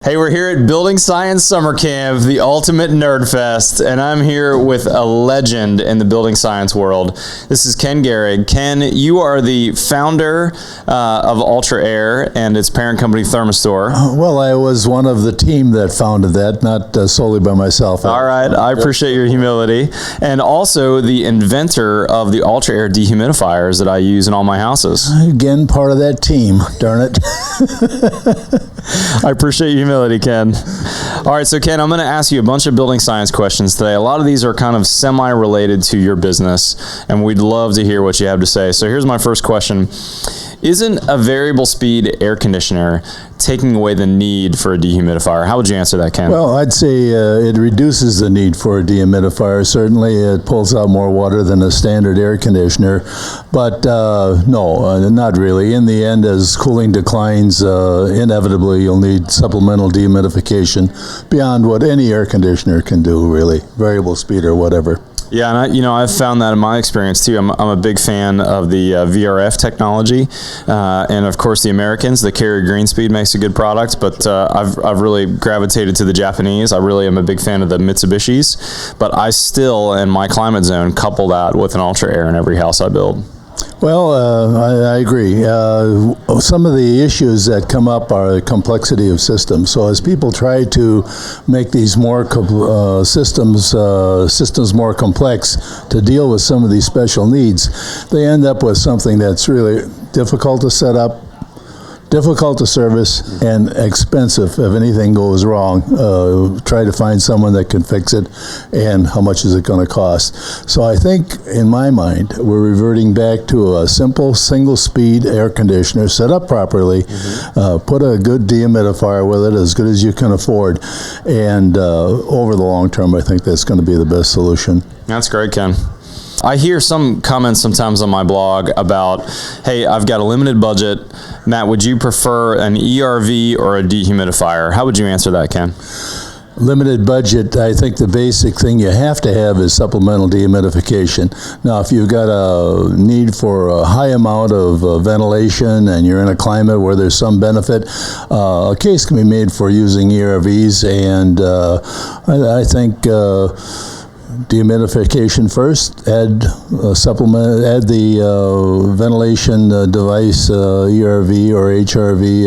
Hey, we're here at Building Science Summer Camp, the ultimate nerd fest, and I'm here with a legend in the building science world. This is Ken Gehring. Ken, you are the founder of Ultra Air and its parent company, Thermistore. Well, I was one of the team that founded that, not solely by myself. All right, I appreciate your humility. And also the inventor of the Ultra Air dehumidifiers that I use in all my houses. Again, part of that team, darn it. I appreciate your humility, Ken. All right, so Ken, I'm going to ask you a bunch of building science questions today. A lot of these are kind of semi-related to your business, and we'd love to hear what you have to say. So here's my first question. Isn't a variable speed air conditioner taking away the need for a dehumidifier? How would you answer that, Ken? Well, I'd say it reduces the need for a dehumidifier. Certainly, it pulls out more water than a standard air conditioner, but no, not really. In the end, as cooling declines, inevitably you'll need supplemental dehumidification beyond what any air conditioner can do, really, variable speed or whatever. Yeah, and I've found that in my experience too. I'm a big fan of the VRF technology, and of course the Americans. The Carrier Greenspeed makes a good product, but I've really gravitated to the Japanese. I really am a big fan of the Mitsubishis, but I still, in my climate zone, couple that with an Ultra Air in every house I build. Well, I agree. Some of the issues that come up are the complexity of systems. So as people try to make these more systems more complex to deal with some of these special needs, they end up with something that's really difficult to set up, difficult to service, and expensive if anything goes wrong. Try to find someone that can fix it, and how much is it going to cost? So I think, in my mind, we're reverting back to a simple single-speed air conditioner set up properly, put a good dehumidifier with it, as good as you can afford, and over the long term, I think that's going to be the best solution. That's great, Ken. I hear some comments sometimes on my blog about, hey, I've got a limited budget. Matt, would you prefer an ERV or a dehumidifier? How would you answer that, Ken? Limited budget, I think the basic thing you have to have is supplemental dehumidification. Now, if you've got a need for a high amount of ventilation and you're in a climate where there's some benefit, a case can be made for using ERVs, and I think dehumidification first, add the ventilation device, ERV or HRV,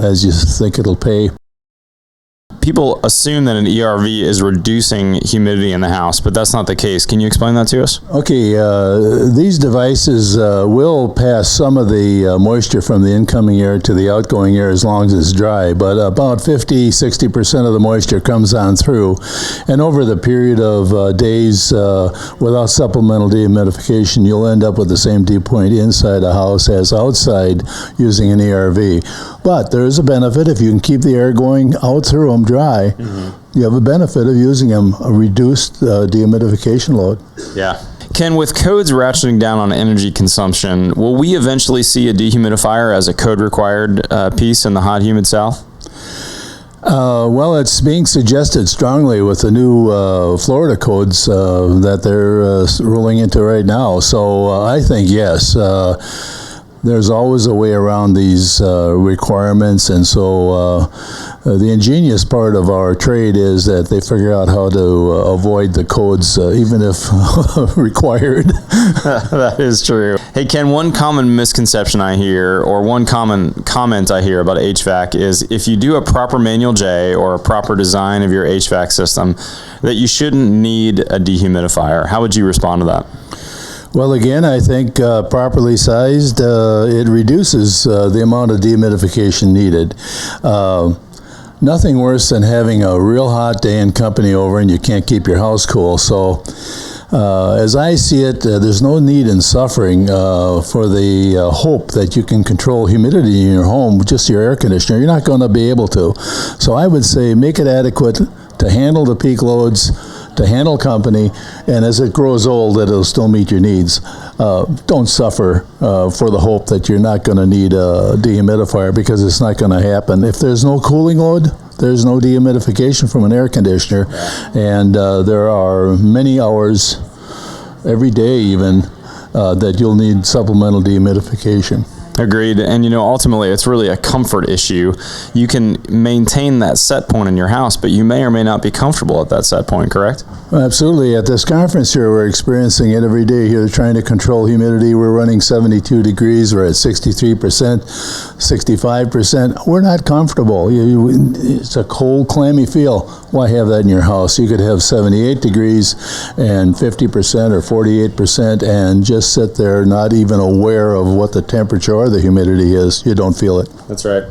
as you think it'll pay. People assume that an ERV is reducing humidity in the house, but that's not the case. Can you explain that to us? Okay, these devices will pass some of the moisture from the incoming air to the outgoing air as long as it's dry, but about 50-60% of the moisture comes on through. And over the period of days without supplemental dehumidification, you'll end up with the same dew point inside a house as outside using an ERV. But there is a benefit. If you can keep the air going out through them dry, you have a benefit of using them, a reduced dehumidification load. Yeah. Ken, with codes ratcheting down on energy consumption, will we eventually see a dehumidifier as a code-required piece in the hot, humid South? Well, it's being suggested strongly with the new Florida codes that they're rolling into right now. So I think yes. There's always a way around these requirements, and so the ingenious part of our trade is that they figure out how to avoid the codes, even if required. That is true. Hey, Ken, one common misconception I hear, or one common comment I hear about HVAC is if you do a proper manual J or a proper design of your HVAC system, that you shouldn't need a dehumidifier. How would you respond to that? Well, again, I think properly sized, it reduces the amount of dehumidification needed. Nothing worse than having a real hot day in company over and you can't keep your house cool. So as I see it, there's no need in suffering for the hope that you can control humidity in your home with just your air conditioner. You're not going to be able to. So I would say make it adequate to handle the peak loads, to handle company, and as it grows old, it'll still meet your needs. Don't suffer for the hope that you're not going to need a dehumidifier, because it's not going to happen. If there's no cooling load, there's no dehumidification from an air conditioner, and there are many hours every day even that you'll need supplemental dehumidification. Agreed. And, ultimately, it's really a comfort issue. You can maintain that set point in your house, but you may or may not be comfortable at that set point, correct? Absolutely. At this conference here, we're experiencing it every day here, trying to control humidity. We're running 72 degrees. We're at 63%, 65%. We're not comfortable. It's a cold, clammy feel. Why have that in your house? You could have 78 degrees and 50% or 48% and just sit there not even aware of what the temperature or the humidity is. You don't feel it. That's right.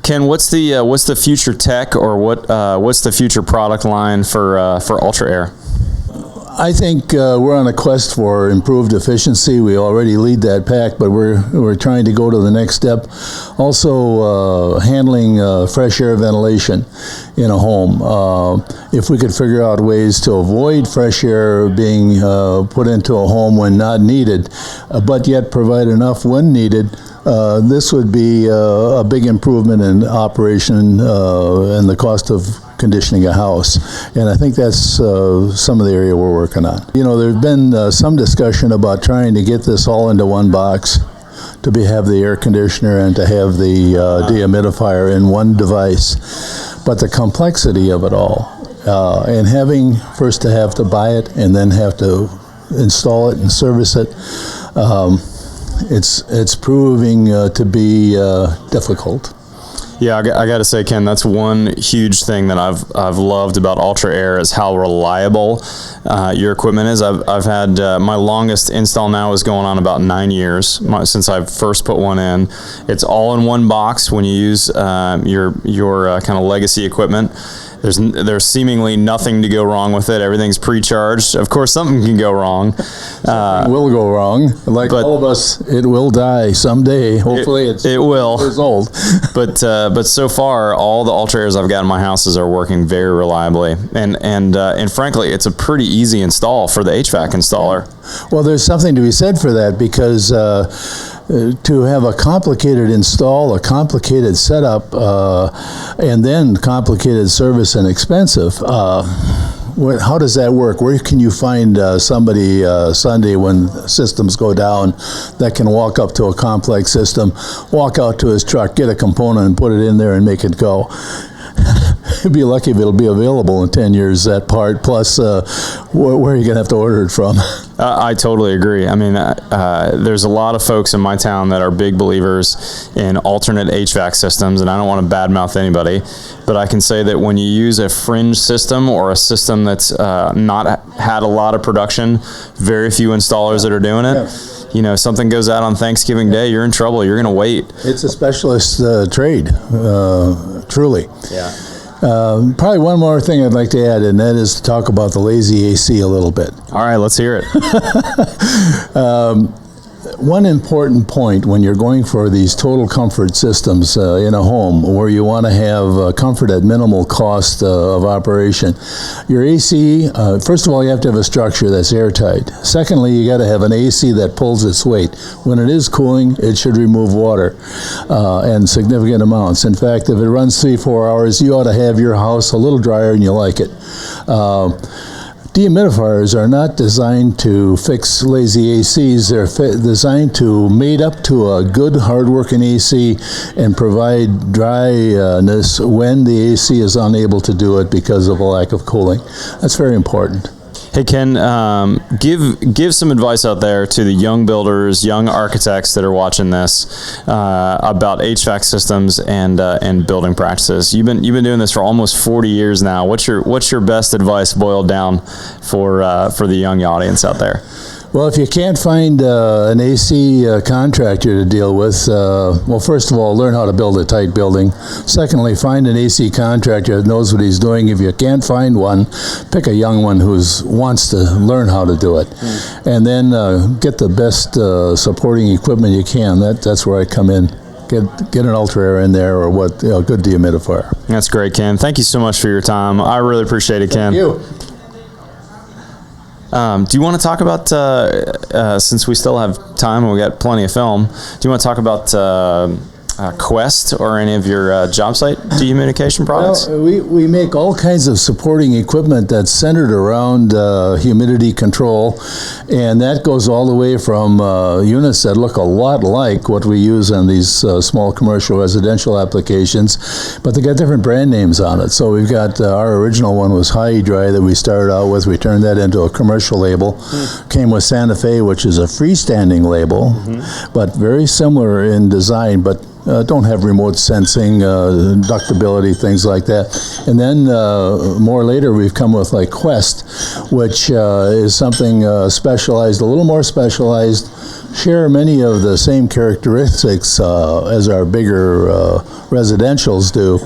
Ken, what's the future tech, or what's the future product line for Ultra Air? I think we're on a quest for improved efficiency. We already lead that pack, but we're trying to go to the next step. Also, handling fresh air ventilation in a home. If we could figure out ways to avoid fresh air being put into a home when not needed, but yet provide enough when needed, this would be a big improvement in operation and the cost of conditioning a house. And I think that's some of the area we're working on. There's been some discussion about trying to get this all into one box, to have the air conditioner and to have the dehumidifier in one device. But the complexity of it all, and having first to have to buy it and then have to install it and service it, it's proving to be difficult. Yeah, I got to say, Ken, that's one huge thing that I've loved about Ultra Air is how reliable your equipment is. I've had my longest install now is going on about 9 years since I first put one in. It's all in one box when you use your kind of legacy equipment. There's seemingly nothing to go wrong with it. Everything's pre-charged. Of course, something can go wrong. It will go wrong. But all of us, it will die someday. Hopefully, it will. Years old. But so far, all the Ultra Airs I've got in my houses are working very reliably. And frankly, it's a pretty easy install for the HVAC installer. Well, there's something to be said for that, because to have a complicated install, a complicated setup, and then complicated service and expensive, how does that work? Where can you find somebody Sunday when systems go down that can walk up to a complex system, walk out to his truck, get a component and put it in there and make it go? You'd be lucky if it'll be available in 10 years, that part, plus where are you going to have to order it from? I totally agree. I mean, there's a lot of folks in my town that are big believers in alternate HVAC systems, and I don't want to badmouth anybody, but I can say that when you use a fringe system or a system that's not had a lot of production, very few installers that are doing it, something goes out on Thanksgiving Day, you're in trouble. You're going to wait. It's a specialist trade, truly. Yeah. Probably one more thing I'd like to add, and that is to talk about the lazy AC a little bit. All right, let's hear it. One important point when you're going for these total comfort systems in a home where you want to have comfort at minimal cost of operation, your AC, first of all, you have to have a structure that's airtight. Secondly, you got to have an AC that pulls its weight. When it is cooling, it should remove water and significant amounts. In fact, if it runs 3-4 hours, you ought to have your house a little drier and you like it. Dehumidifiers are not designed to fix lazy ACs. They're designed to mate up to a good, hard-working AC and provide dryness when the AC is unable to do it because of a lack of cooling. That's very important. Hey, Ken, give some advice out there to the young builders, young architects that are watching this about HVAC systems and building practices. You've been doing this for almost 40 years now. What's your best advice boiled down for the young audience out there? Well, if you can't find an AC contractor to deal with, well, first of all, learn how to build a tight building. Secondly, find an AC contractor that knows what he's doing. If you can't find one, pick a young one who wants to learn how to do it. And then get the best supporting equipment you can. That's where I come in. Get an Ultra Air in there, or a good dehumidifier. That's great, Ken. Thank you so much for your time. I really appreciate it, Ken. Thank you. Do you want to talk about, since we still have time and we got plenty of film, do you want to talk about Quest or any of your job site dehumidification products? Well, we make all kinds of supporting equipment that's centered around humidity control, and that goes all the way from units that look a lot like what we use on these small commercial residential applications, but they got different brand names on it. So we've got our original one was High Dry that we started out with. We turned that into a commercial label. Came with Santa Fe, which is a freestanding label, but very similar in design, but don't have remote sensing, ductability, things like that. And then more later we've come with like Quest, which is something specialized, a little more specialized, share many of the same characteristics as our bigger residentials do,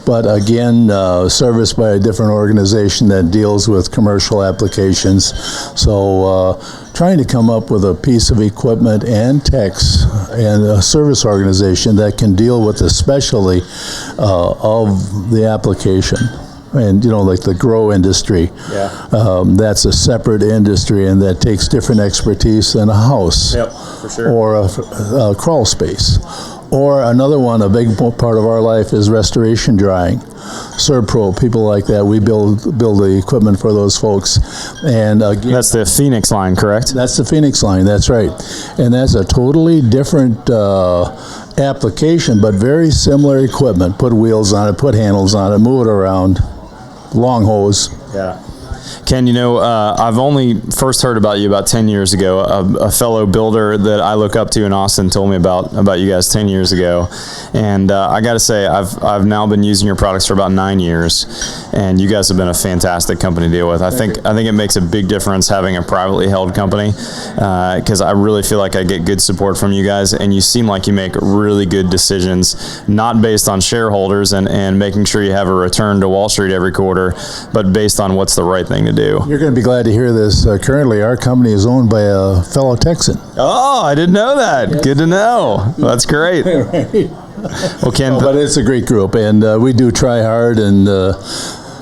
but again serviced by a different organization that deals with commercial applications. So trying to come up with a piece of equipment and techs and a service organization that can deal with the specialty of the application. And like the grow industry, that's a separate industry, and that takes different expertise than a house, for sure. or a crawl space. Or another one, a big part of our life is restoration drying. Serpro, people like that, we build the equipment for those folks. And again, that's the Phoenix line, correct? That's the Phoenix line, that's right. And that's a totally different application, but very similar equipment. Put wheels on it, put handles on it, move it around, long hose. Yeah. Ken, I've only first heard about you about 10 years ago. A fellow builder that I look up to in Austin told me about you guys 10 years ago. And I got to say, I've now been using your products for about 9 years, and you guys have been a fantastic company to deal with. I think it makes a big difference having a privately held company, because I really feel like I get good support from you guys, and you seem like you make really good decisions, not based on shareholders and making sure you have a return to Wall Street every quarter, but based on what's the right thing to do. You're going to be glad to hear this. Currently, our company is owned by a fellow Texan. Oh, I didn't know that. Yes. Good to know. That's great. Right. Well, Ken, but it's a great group, and we do try hard, and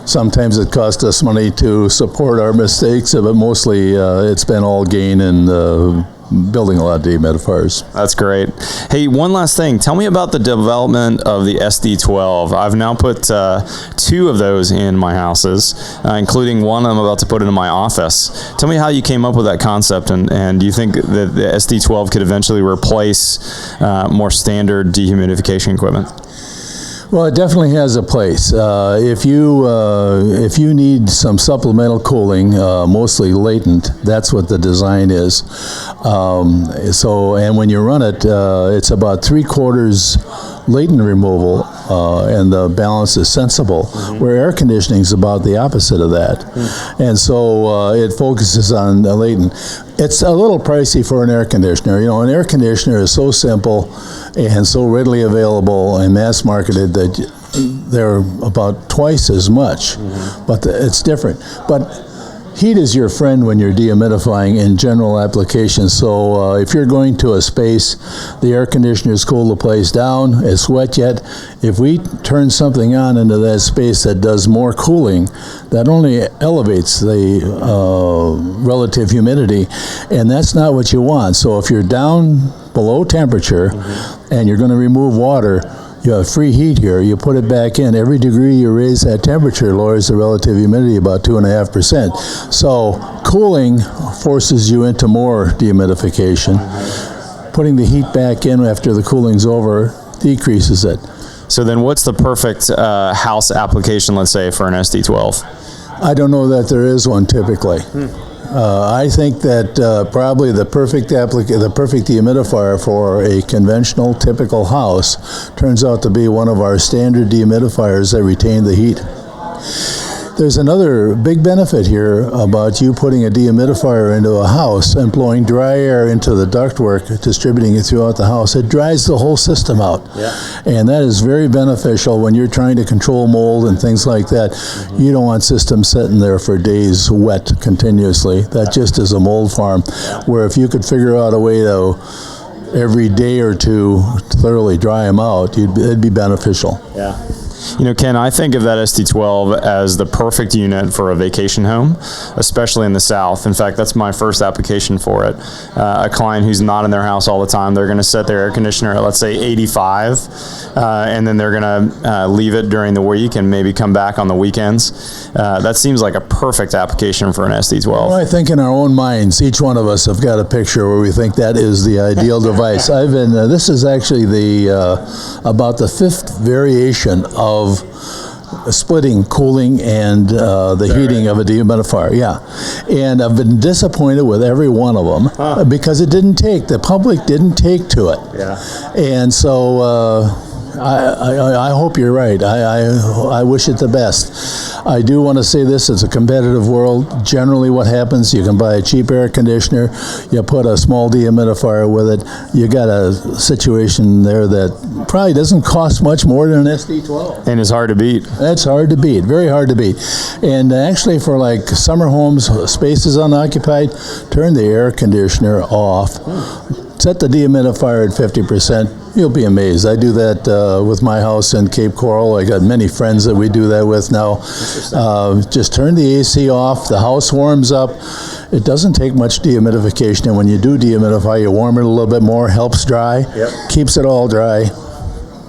sometimes it costs us money to support our mistakes, but mostly it's been all gain and building a lot of dehumidifiers. That's great. Hey, one last thing. Tell me about the development of the SD12. I've now put 2 of those in my houses, including one I'm about to put into my office. Tell me how you came up with that concept, and do you think that the SD12 could eventually replace more standard dehumidification equipment? Well, it definitely has a place. If you need some supplemental cooling, mostly latent, that's what the design is. And when you run it, it's about 3/4 latent removal, and the balance is sensible. Where air conditioning is about the opposite of that, and so it focuses on the latent. It's a little pricey for an air conditioner. An air conditioner is so simple and so readily available and mass marketed that they're about twice as much, but it's different. But heat is your friend when you're dehumidifying in general applications. So if you're going to a space, the air conditioners cool the place down, it's wet yet. If we turn something on into that space that does more cooling, that only elevates the relative humidity, and that's not what you want. So if you're down below temperature and you're going to remove water, you have free heat here, you put it back in. Every degree you raise that temperature lowers the relative humidity about 2.5%. So cooling forces you into more dehumidification. Putting the heat back in after the cooling's over decreases it. So then what's the perfect house application, let's say, for an SD12? I don't know that there is one typically. I think that probably the perfect dehumidifier for a conventional, typical house turns out to be one of our standard dehumidifiers that retain the heat. There's another big benefit here about you putting a dehumidifier into a house and blowing dry air into the ductwork, distributing it throughout the house. It dries the whole system out. And that is very beneficial when you're trying to control mold and things like that. You don't want systems sitting there for days wet continuously. That just is a mold farm. Where if you could figure out a way to every day or two thoroughly dry them out, it'd be beneficial. Ken, I think of that SD12 as the perfect unit for a vacation home, especially in the South. In fact, that's my first application for it. A client who's not in their house all the time, they're going to set their air conditioner at, let's say, 85, and then they're going to leave it during the week and maybe come back on the weekends. That seems like a perfect application for an SD12. Well, I think in our own minds, each one of us have got a picture where we think that is the ideal device. This is actually about the 5th variation of splitting cooling and the heating of a dehumidifier. Yeah, and I've been disappointed with every one of them because the public didn't take to it. Yeah. And so I hope you're right. I wish it the best. I do want to say this, it's a competitive world. Generally what happens, you can buy a cheap air conditioner, you put a small dehumidifier with it, you got a situation there that probably doesn't cost much more than an SD12. And it's hard to beat. That's hard to beat, very hard to beat. And actually for like summer homes, spaces unoccupied, turn the air conditioner off. Set the dehumidifier at 50%. You'll be amazed. I do that with my house in Cape Coral. I got many friends that we do that with now. Just turn the AC off. The house warms up. It doesn't take much dehumidification, and when you do dehumidify, you warm it a little bit more. Helps dry. Yep. Keeps it all dry.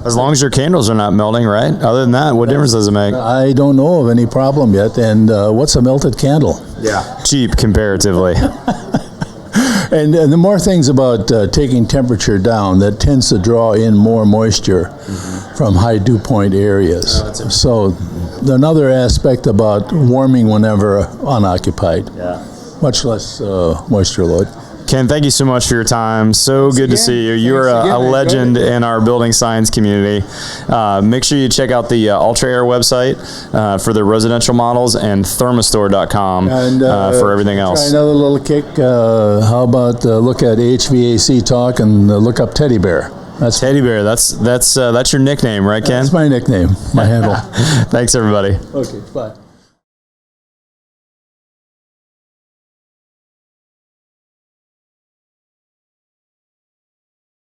As long as your candles are not melting, right? Other than that, what difference does it make? I don't know of any problem yet. And what's a melted candle? Yeah. Cheap comparatively. And the more things about taking temperature down, that tends to draw in more moisture from high dew point areas. So another aspect about warming whenever unoccupied. Yeah. Much less moisture load. Ken, thank you so much for your time. So good to see you. You're a legend in our building science community. Make sure you check out the Ultra Air website for the residential models and thermistore.com for everything else. Try another little kick. How about look at HVAC Talk and look up Teddy Bear. That's Teddy Bear. That's your nickname, right, Ken? That's my nickname, my handle. Thanks, everybody. Okay, bye.